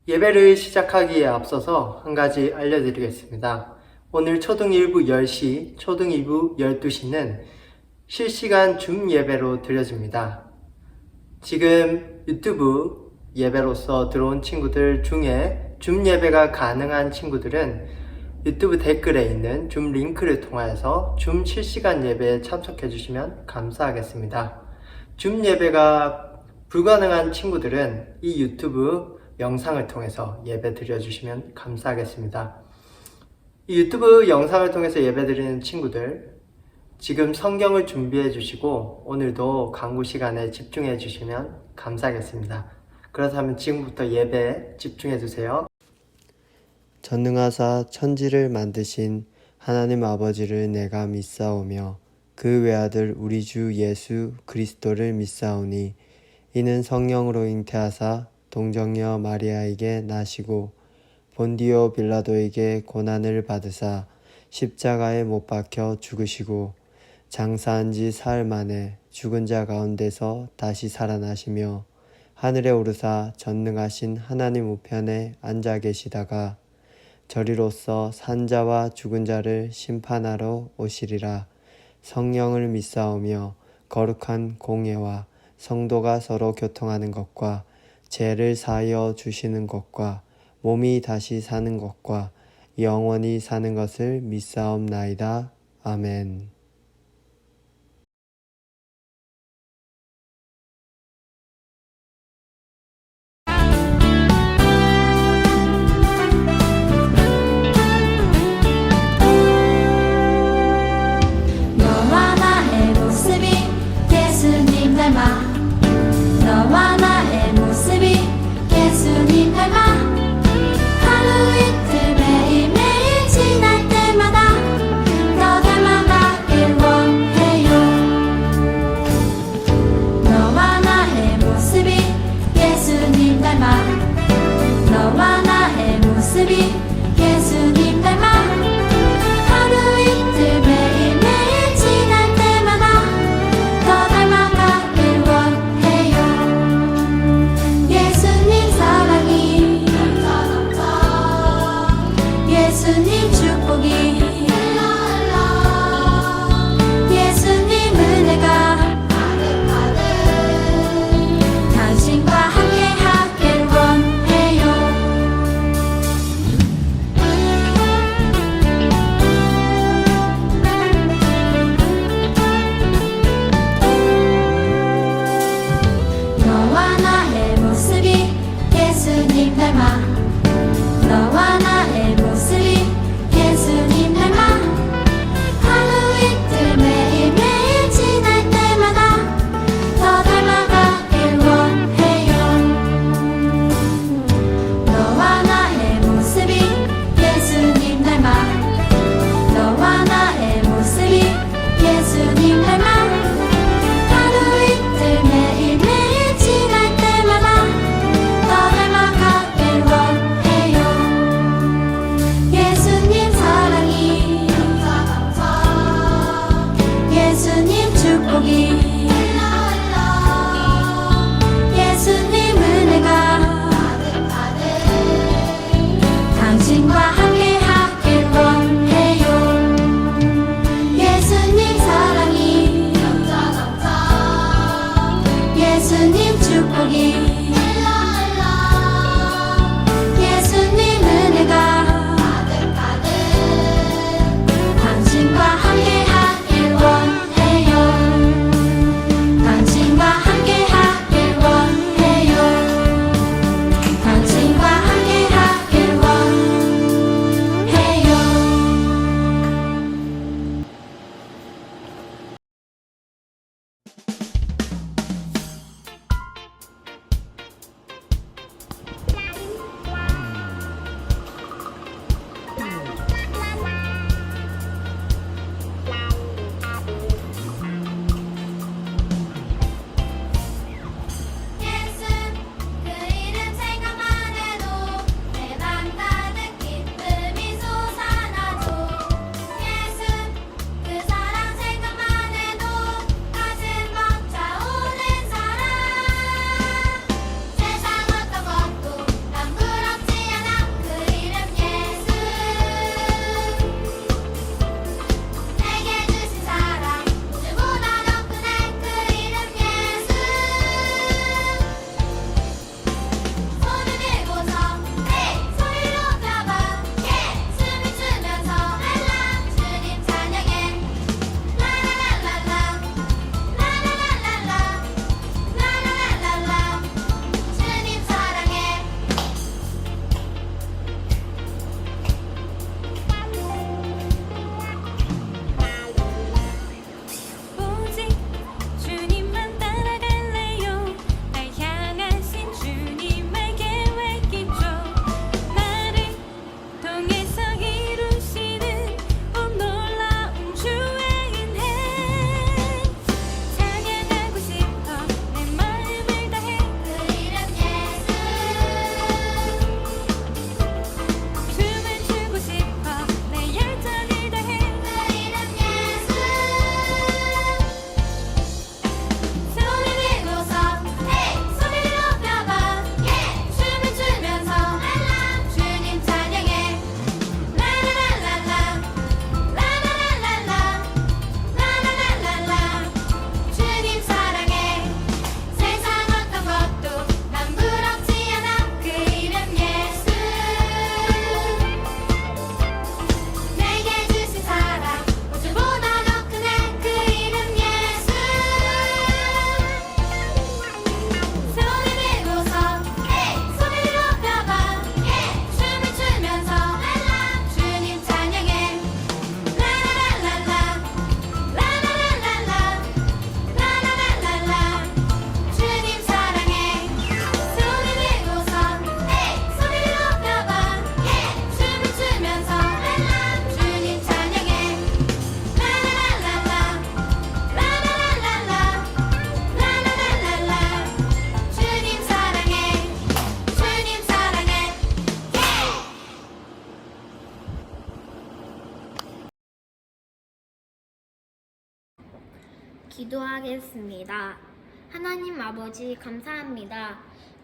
예배를 시작하기에 앞서서 한 가지 알려드리겠습니다. 오늘 초등 1부 10시, 초등 2부 12시는 실시간 줌 예배로 드려집니다. 지금 유튜브 예배로서 들어온 친구들 중에 줌 예배가 가능한 친구들은 유튜브 댓글에 있는 줌 링크를 통하여서 줌 실시간 예배에 참석해 주시면 감사하겠습니다. 줌 예배가 불가능한 친구들은 이 유튜브 영상을 통해서 예배 드려주시면 감사하겠습니다. 이 유튜브 영상을 통해서 예배 드리는 친구들, 지금 성경을 준비해 주시고 오늘도 강구 시간에 집중해 주시면 감사하겠습니다. 그렇다면 지금부터 예배에 집중해 주세요. 전능하사 천지를 만드신 하나님 아버지를 내가 믿사오며 그 외아들 우리 주 예수 그리스도를 믿사오니 이는 성령으로 잉태하사 동정녀 마리아에게 나시고 본디오 빌라도에게 고난을 받으사 십자가에 못 박혀 죽으시고 장사한 지 사흘 만에 죽은 자 가운데서 다시 살아나시며 하늘에 오르사 전능하신 하나님 우편에 앉아 계시다가 저리로서 산자와 죽은 자를 심판하러 오시리라. 성령을 믿사오며 거룩한 공예와 성도가 서로 교통하는 것과 죄를 사하여 주시는 것과 몸이 다시 사는 것과 영원히 사는 것을 믿사옵나이다. 아멘. 너와 나의 모습이 예수님 닮아 너와 나의 모습이 예수님 닮아 하루 이틀 매일매일 지날 때마다 더 닮아가게 기도하겠습니다. 하나님 아버지 감사합니다.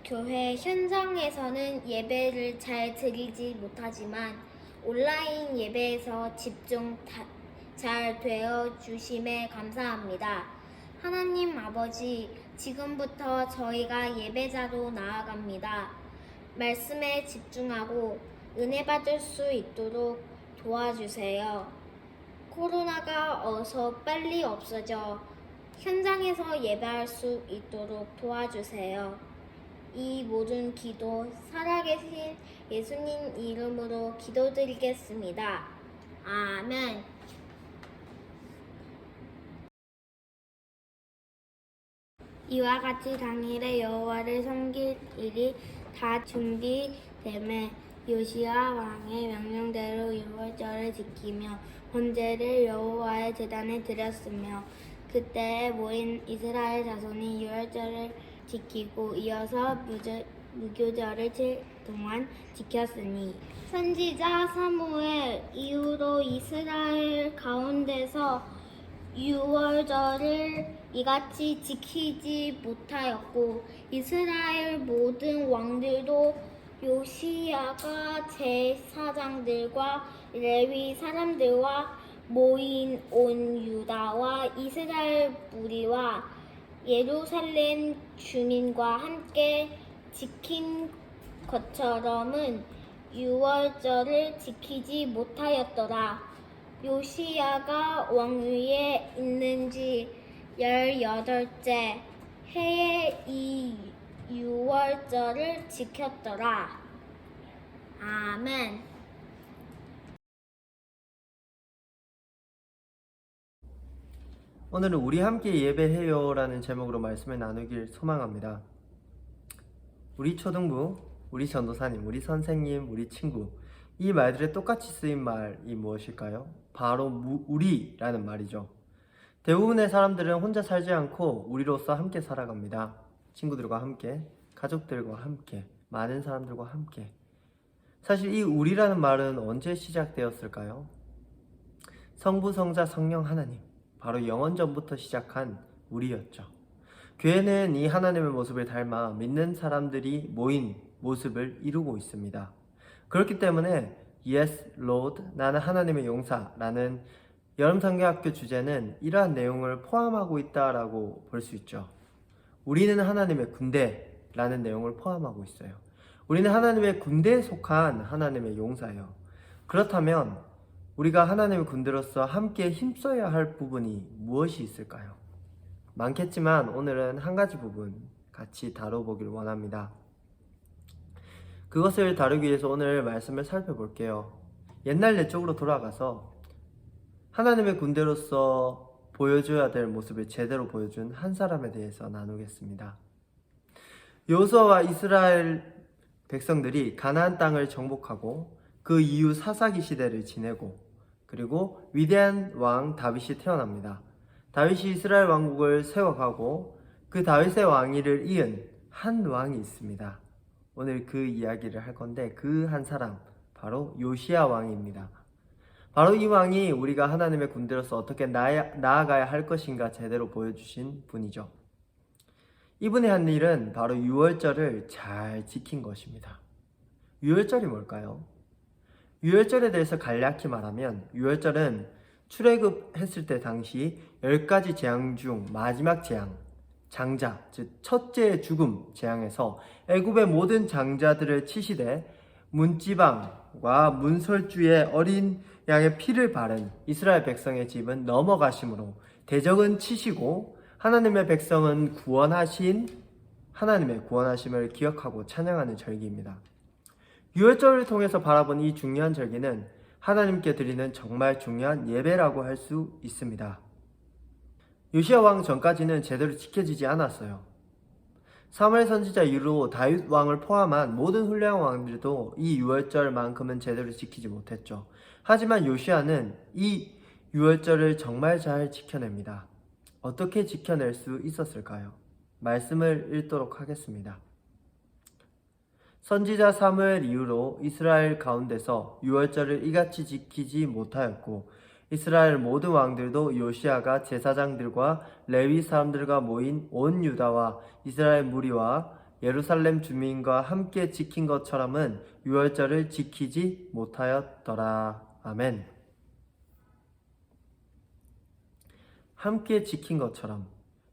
교회 현장에서는 예배를 잘 드리지 못하지만 온라인 예배에서 집중 잘 되어 주심에 감사합니다. 하나님 아버지, 지금부터 저희가 예배자로 나아갑니다. 말씀에 집중하고 은혜 받을 수 있도록 도와주세요. 코로나가 어서 빨리 없어져 현장에서 예배할 수 있도록 도와주세요. 이 모든 기도 살아계신 예수님 이름으로 기도드리겠습니다. 아멘. 이와 같이 당일에 여호와를 섬길 일이 다 준비되매 요시야 왕의 명령대로 유월절을 지키며 번제를 여호와의 제단에 드렸으며 그때에 모인 이스라엘 자손이 유월절을 지키고 이어서 무교절을 7 동안 지켰으니 선지자 사무엘 이후로 이스라엘 가운데서 유월절을 이같이 지키지 못하였고 이스라엘 모든 왕들도 요시야가 제사장들과 레위 사람들과 모인 온 유다와 이스라엘 무리와 예루살렘 주민과 함께 지킨 것처럼은 유월절을 지키지 못하였더라. 요시야가 왕위에 있는 지 18째 해에 이 유월절을 지켰더라. 아멘. 오늘은 우리 함께 예배해요라는 제목으로 말씀을 나누길 소망합니다. 우리 초등부, 우리 전도사님, 우리 선생님, 우리 친구, 이 말들에 똑같이 쓰인 말이 무엇일까요? 바로 우리라는 말이죠. 대부분의 사람들은 혼자 살지 않고 우리로서 함께 살아갑니다. 친구들과 함께, 가족들과 함께, 많은 사람들과 함께. 사실 이 우리라는 말은 언제 시작되었을까요? 성부, 성자, 성령 하나님, 바로 영원전부터 시작한 우리였죠. 교회는 이 하나님의 모습을 닮아 믿는 사람들이 모인 모습을 이루고 있습니다. 그렇기 때문에 Yes, Lord, 나는 하나님의 용사라는 여름성경학교 주제는 이러한 내용을 포함하고 있다라고 볼 수 있죠. 우리는 하나님의 군대라는 내용을 포함하고 있어요. 우리는 하나님의 군대에 속한 하나님의 용사예요. 그렇다면 우리가 하나님의 군대로서 함께 힘써야 할 부분이 무엇이 있을까요? 많겠지만 오늘은 한 가지 부분 같이 다뤄보길 원합니다. 그것을 다루기 위해서 오늘 말씀을 살펴볼게요. 옛날 옛적으로 돌아가서 하나님의 군대로서 보여줘야 될 모습을 제대로 보여준 한 사람에 대해서 나누겠습니다. 여호수아와 이스라엘 백성들이 가나안 땅을 정복하고 그 이후 사사기 시대를 지내고 그리고 위대한 왕 다윗이 태어납니다. 다윗이 이스라엘 왕국을 세워가고 그 다윗의 왕위를 이은 한 왕이 있습니다. 오늘 그 이야기를 할 건데 그 한 사람 바로 요시야 왕입니다. 바로 이 왕이 우리가 하나님의 군대로서 어떻게 나아가야 할 것인가 제대로 보여주신 분이죠. 이분의 한 일은 바로 유월절을 잘 지킨 것입니다. 유월절이 뭘까요? 유월절에 대해서 간략히 말하면 유월절은 출애굽했을 때 당시 10가지 재앙 중 마지막 재앙, 장자, 즉 첫째의 죽음 재앙에서 애굽의 모든 장자들을 치시되 문지방과 문설주의 어린 양의 피를 바른 이스라엘 백성의 집은 넘어가심으로 대적은 치시고 하나님의 백성은 하나님의 구원하심을 기억하고 찬양하는 절기입니다. 유월절을 통해서 바라본 이 중요한 절기는 하나님께 드리는 정말 중요한 예배라고 할 수 있습니다. 요시야 왕 전까지는 제대로 지켜지지 않았어요. 사무엘 선지자 이후로 다윗 왕을 포함한 모든 훌륭한 왕들도 이 유월절만큼은 제대로 지키지 못했죠. 하지만 요시야는 이 유월절을 정말 잘 지켜냅니다. 어떻게 지켜낼 수 있었을까요? 말씀을 읽도록 하겠습니다. 선지자 사무엘 이후로 이스라엘 가운데서 유월절을 이같이 지키지 못하였고 이스라엘 모든 왕들도 요시아가 제사장들과 레위 사람들과 모인 온 유다와 이스라엘 무리와 예루살렘 주민과 함께 지킨 것처럼은 유월절을 지키지 못하였더라. 아멘. 함께 지킨 것처럼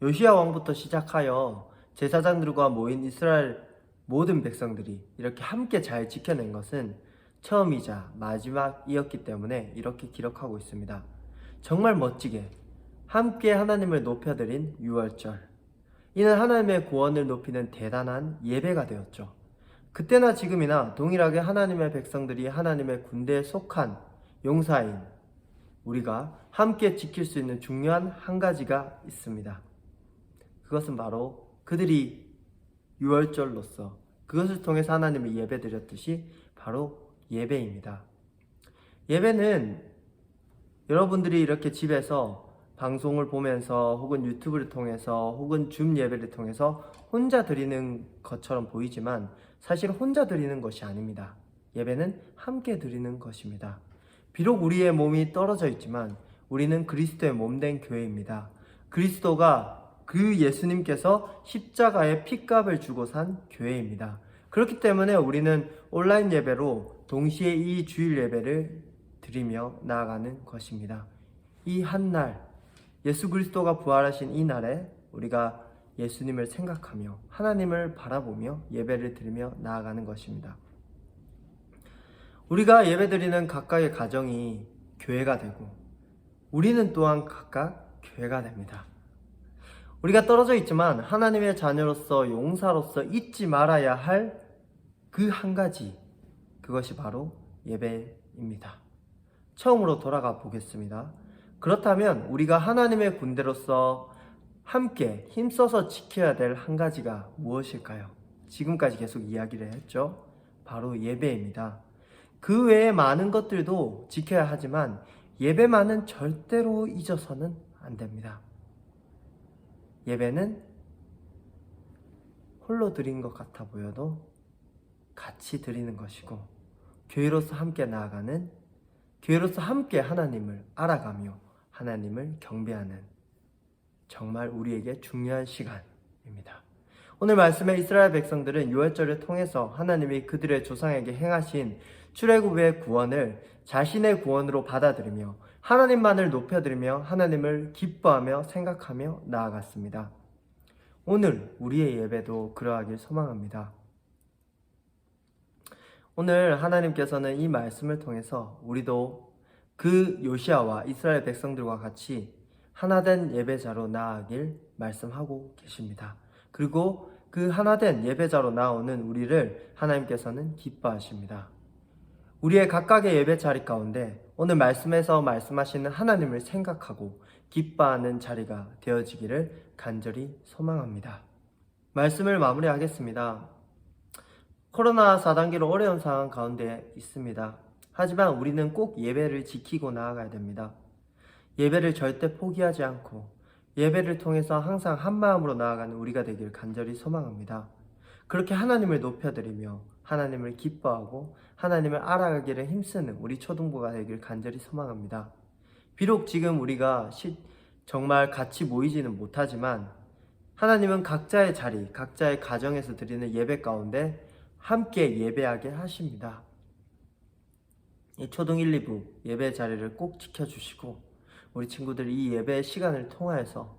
요시아 왕부터 시작하여 제사장들과 모인 이스라엘 모든 백성들이 이렇게 함께 잘 지켜낸 것은 처음이자 마지막이었기 때문에 이렇게 기록하고 있습니다. 정말 멋지게 함께 하나님을 높여드린 유월절. 이는 하나님의 구원을 높이는 대단한 예배가 되었죠. 그때나 지금이나 동일하게 하나님의 백성들이 하나님의 군대에 속한 용사인 우리가 함께 지킬 수 있는 중요한 한 가지가 있습니다. 그것은 바로 그들이 유월절로서 그것을 통해서 하나님을 예배드렸듯이 바로 예배입니다. 예배는 여러분들이 이렇게 집에서 방송을 보면서 혹은 유튜브를 통해서 혹은 줌 예배를 통해서 혼자 드리는 것처럼 보이지만 사실 혼자 드리는 것이 아닙니다. 예배는 함께 드리는 것입니다. 비록 우리의 몸이 떨어져 있지만 우리는 그리스도의 몸된 교회입니다. 그리스도가 그 예수님께서 십자가에 핏값을 주고 산 교회입니다. 그렇기 때문에 우리는 온라인 예배로 동시에 이 주일 예배를 드리며 나아가는 것입니다. 이 한 날, 예수 그리스도가 부활하신 이 날에 우리가 예수님을 생각하며 하나님을 바라보며 예배를 드리며 나아가는 것입니다. 우리가 예배드리는 각각의 가정이 교회가 되고 우리는 또한 각각 교회가 됩니다. 우리가 떨어져 있지만 하나님의 자녀로서 용사로서 잊지 말아야 할 그 한 가지, 그것이 바로 예배입니다. 처음으로 돌아가 보겠습니다. 그렇다면 우리가 하나님의 군대로서 함께 힘써서 지켜야 될 한 가지가 무엇일까요? 지금까지 계속 이야기를 했죠. 바로 예배입니다. 그 외에 많은 것들도 지켜야 하지만 예배만은 절대로 잊어서는 안 됩니다. 예배는 홀로 드린 것 같아 보여도 같이 드리는 것이고 교회로서 함께 나아가는, 교회로서 함께 하나님을 알아가며 하나님을 경배하는 정말 우리에게 중요한 시간입니다. 오늘 말씀에 이스라엘 백성들은 유월절을 통해서 하나님이 그들의 조상에게 행하신 출애굽의 구원을 자신의 구원으로 받아들이며 하나님만을 높여드리며 하나님을 기뻐하며 생각하며 나아갔습니다. 오늘 우리의 예배도 그러하길 소망합니다. 오늘 하나님께서는 이 말씀을 통해서 우리도 그 요시아와 이스라엘 백성들과 같이 하나된 예배자로 나아가길 말씀하고 계십니다. 그리고 그 하나된 예배자로 나오는 우리를 하나님께서는 기뻐하십니다. 우리의 각각의 예배 자리 가운데 오늘 말씀에서 말씀하시는 하나님을 생각하고 기뻐하는 자리가 되어지기를 간절히 소망합니다. 말씀을 마무리하겠습니다. 코로나 4단계로 어려운 상황 가운데 있습니다. 하지만 우리는 꼭 예배를 지키고 나아가야 됩니다. 예배를 절대 포기하지 않고 예배를 통해서 항상 한 마음으로 나아가는 우리가 되길 간절히 소망합니다. 그렇게 하나님을 높여드리며 하나님을 기뻐하고 하나님을 알아가기를 힘쓰는 우리 초등부가 되길 간절히 소망합니다. 비록 지금 우리가 정말 같이 모이지는 못하지만 하나님은 각자의 자리, 각자의 가정에서 드리는 예배 가운데 함께 예배하게 하십니다. 이 초등 1, 2부 예배 자리를 꼭 지켜주시고 우리 친구들이 이 예배의 시간을 통하여서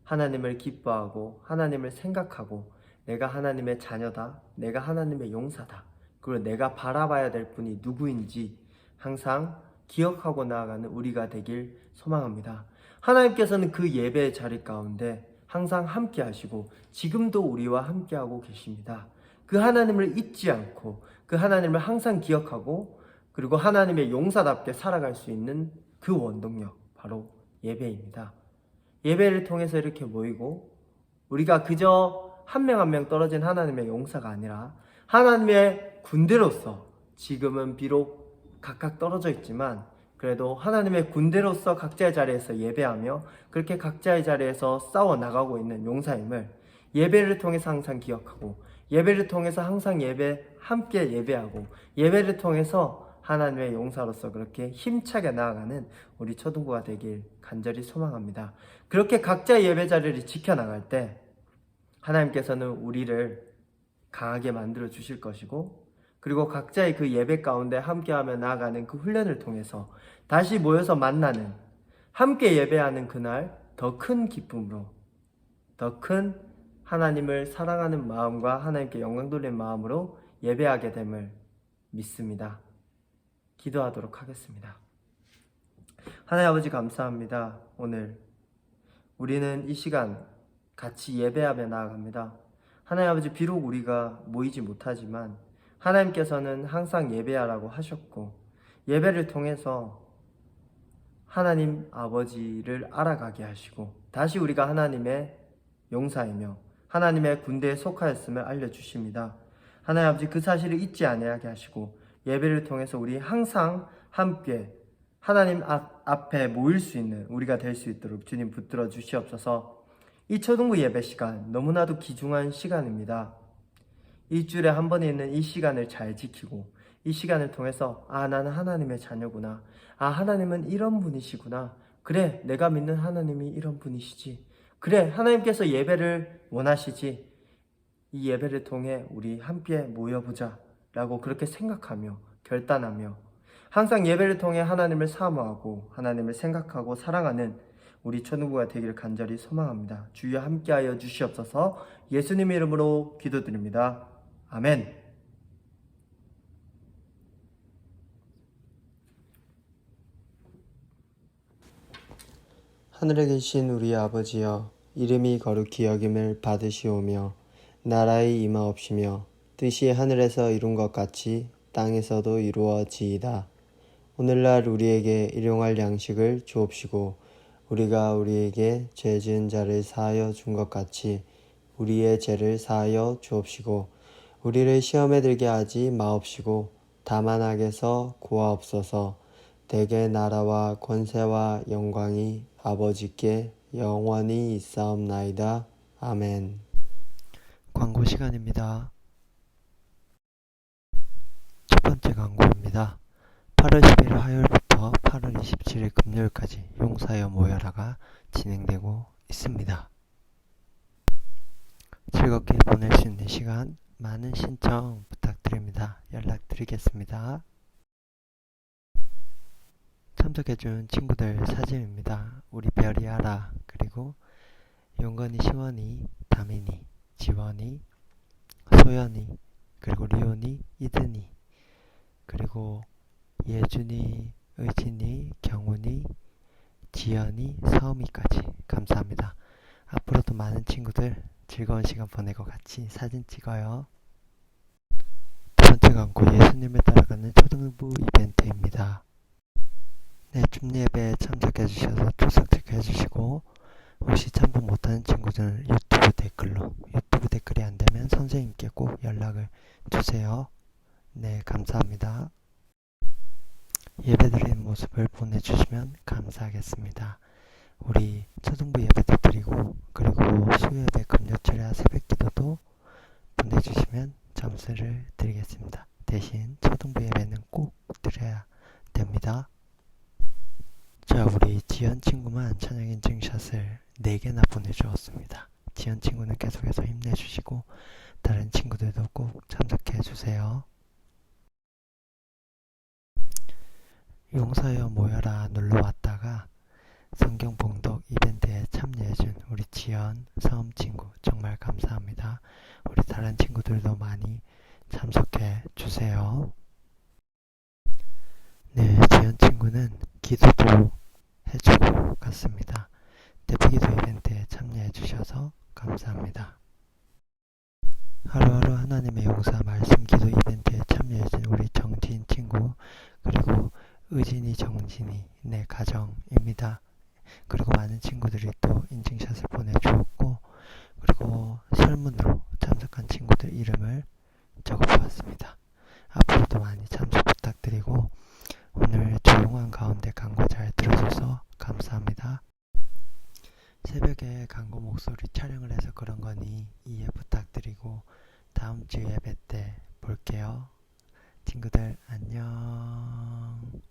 하나님을 기뻐하고 하나님을 생각하고 내가 하나님의 자녀다, 내가 하나님의 용사다, 그리고 내가 바라봐야 될 분이 누구인지 항상 기억하고 나아가는 우리가 되길 소망합니다. 하나님께서는 그 예배의 자리 가운데 항상 함께 하시고 지금도 우리와 함께하고 계십니다. 그 하나님을 잊지 않고 그 하나님을 항상 기억하고 그리고 하나님의 용사답게 살아갈 수 있는 그 원동력, 바로 예배입니다. 예배를 통해서 이렇게 모이고 우리가 그저 한 명 한 명 떨어진 하나님의 용사가 아니라 하나님의 군대로서 지금은 비록 각각 떨어져 있지만 그래도 하나님의 군대로서 각자의 자리에서 예배하며 그렇게 각자의 자리에서 싸워 나가고 있는 용사임을 예배를 통해서 항상 기억하고 예배를 통해서 항상 함께 예배하고 예배를 통해서 하나님의 용사로서 그렇게 힘차게 나아가는 우리 초등부가 되길 간절히 소망합니다. 그렇게 각자의 예배 자리를 지켜나갈 때 하나님께서는 우리를 강하게 만들어 주실 것이고, 그리고 각자의 그 예배 가운데 함께하며 나아가는 그 훈련을 통해서 다시 모여서 만나는, 함께 예배하는 그날 더 큰 기쁨으로, 더 큰 하나님을 사랑하는 마음과 하나님께 영광 돌리는 마음으로 예배하게 됨을 믿습니다. 기도하도록 하겠습니다. 하나님 아버지 감사합니다. 오늘 우리는 이 시간 같이 예배하며 나아갑니다. 하나님 아버지, 비록 우리가 모이지 못하지만 하나님께서는 항상 예배하라고 하셨고, 예배를 통해서 하나님 아버지를 알아가게 하시고, 다시 우리가 하나님의 용사이며 하나님의 군대에 속하였음을 알려주십니다. 하나님 아버지, 그 사실을 잊지 아니하게 하시고 예배를 통해서 우리 항상 함께 하나님 앞에 모일 수 있는 우리가 될 수 있도록 주님 붙들어 주시옵소서. 이 초등부 예배 시간 너무나도 귀중한 시간입니다. 일주일에 한 번에 있는 이 시간을 잘 지키고, 이 시간을 통해서 나는 하나님의 자녀구나, 하나님은 이런 분이시구나, 그래 내가 믿는 하나님이 이런 분이시지, 그래 하나님께서 예배를 원하시지, 이 예배를 통해 우리 함께 모여보자 라고 그렇게 생각하며 결단하며 항상 예배를 통해 하나님을 사모하고 하나님을 생각하고 사랑하는 우리 초등부가 되기를 간절히 소망합니다. 주여 함께하여 주시옵소서. 예수님의 이름으로 기도드립니다. 아멘. 하늘에 계신 우리 아버지여, 이름이 거룩히 여김을 받으시오며 나라의 임하옵시며 뜻이 하늘에서 이룬 것 같이 땅에서도 이루어지이다. 오늘날 우리에게 일용할 양식을 주옵시고, 우리가 우리에게 죄 지은 자를 사하여 준 것 같이 우리의 죄를 사하여 주옵시고, 우리를 시험에 들게 하지 마옵시고 다만 악에서 구하옵소서. 대개 나라와 권세와 영광이 아버지께 영원히 있사옵나이다. 아멘. 광고 시간입니다. 첫 번째 광고입니다. 8월 11일 화요일부터 8월 27일 금요일까지 용사여 모여라가 진행되고 있습니다. 즐겁게 보낼 수 있는 시간, 많은 신청 부탁드립니다. 연락드리겠습니다. 참석해준 친구들 사진입니다. 우리 별이 아라, 그리고 용건이, 시원이, 다민이, 지원이, 소연이, 그리고 리온이, 이든이, 그리고 예준이, 의진이, 경훈이, 지연이, 서음이까지 감사합니다. 앞으로도 많은 친구들 즐거운 시간 보내고 같이 사진 찍어요. 두 번째 광고, 예수님을 따라가는 초등부 이벤트입니다. 네, 줌예배에 참석해주셔서 출석 해주시고, 혹시 참석 못하는 친구들은 유튜브 댓글이 안되면 선생님께 꼭 연락을 주세요. 네, 감사합니다. 예배드리는 모습을 보내주시면 감사하겠습니다. 우리 초등부 예배도 드리고, 그리고 수요예배, 금요철야 새벽기도도 보내주시면 점수를 드리겠습니다. 대신 초등부 예배는 꼭 드려야 됩니다. 자, 우리 지연 친구만 찬양 인증샷을 4개나 보내주었습니다. 지연 친구는 계속해서 힘내주시고 다른 친구들도 꼭 참석해주세요. 용사여 모여라 놀러왔다가 성경 봉독 이벤트에 참여해준 우리 지연, 서음 친구 정말 감사합니다. 우리 다른 친구들도 많이 참석해주세요. 네, 지연 친구는 기도도 해주고 갔습니다. 대피기도 이벤트에 참여해주셔서 감사합니다. 하루하루 하나님의 용사 말씀 기도 이벤트에 참여해준 우리 정진 친구, 그리고 의진이, 정진이, 내 가정입니다. 그리고 많은 친구들이 또 인증샷을 보내주었고, 그리고 설문으로 참석한 친구들 이름을 적어보았습니다. 앞으로도 많이 참석 부탁드리고, 오늘 조용한 가운데 광고 잘 들어줘서 감사합니다. 새벽에 광고 목소리 촬영을 해서 그런 거니 이해 부탁드리고 다음 주 예배 때 볼게요. 친구들 안녕.